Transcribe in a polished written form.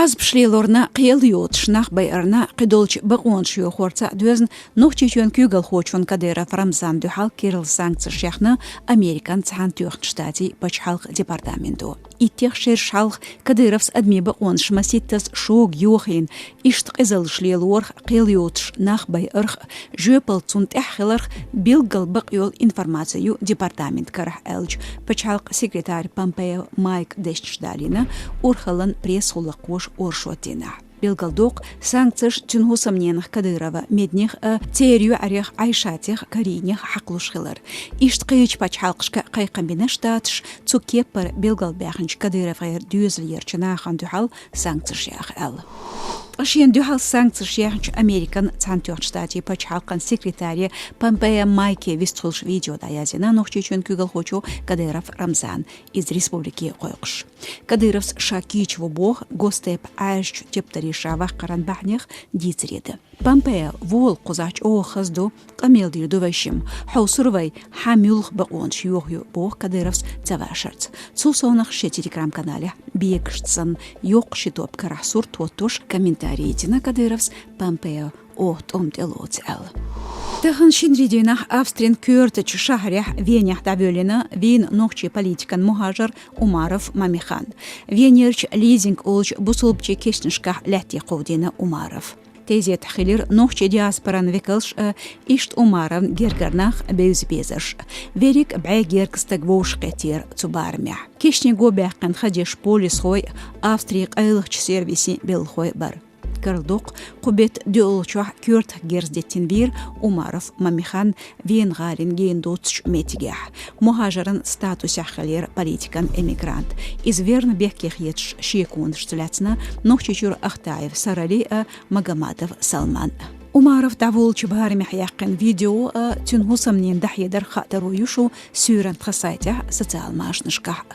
Az bschleelorna qiyelyot shnach bayarna qidolch baqon shyo khortsa dwezn nochtchön kügel hochon kadera Ramzan duhal Kiril sanktsiyachna Amerikan tsantyocht shtati bachhalq departamento. Ittich shalq kaderovs admi baqon shmasittas shog yochin isht qizal shleelor qiyelyot nach bayarch jepel tsunt ehler bilgal baqyol informatsiyu departament karah elch bachhalq sekretar Pompeo Mike Deshdalina урхалан пресс-хулакош оршотина. Белгалдок санкцияш тюнгусамненах Кадырова медних теорию арех айшатих каринях хаклушхилар. Ишт қыйч пачхалқшка қайқамбина штатш цукеппар Белгалбяханч Кадыров гайр дюзлерчинахан дюхал санкцияшях эл. Ашин дюхал санкцияшях Американ цантёрт штати пачхалқан секретария Помпея Майке вистхулш видео даязина нохчичун кюгал хочу Кадыров Рамзан из республики Койкш. Кадыровс шакич в бог гостеп айш тептари шавах каранбахнях дицреды. Помпея вол кузач охазду камелдир дувайшим хаусурвай хамюлх баон шюхю бог Кадыровс цавашарц. Цусонах ше телеграм-канале бекштсан йок шитоп карасур тотуш комментарии на Кадыровс Помпея от омделоц эл. Тахын шинридинах Австрин кюртыч шахрях венях давелина вин нохчи политикан мухажар Умаров Мамихан. Венерч лизинг олч бусулбчи кешнишках лятти ковдина Умаров. Тезет хилир нохчи диаспоран векалш ишт Умаров гергарнах беузбезаш. Верик бай геркстаг вош кетер цубармя. Кешни гобяхкан хадеш полис хой Австрик айлыч сервиси белхой бар. Карлдук кубет дюлчах кюрт герздеттин бир Умаров Мамихан вен гарин ген дотч метигях. Мухажаран статусях халер политикан эмигрант. Изверн беккех етш шекун штляцна нохчичур Ахтаев Сарали Магомадов Салман. Умаров давулч бармях яқин видео тюнгусамнен дахьедер хатару юшу сюран тхасайтях социал машнышках.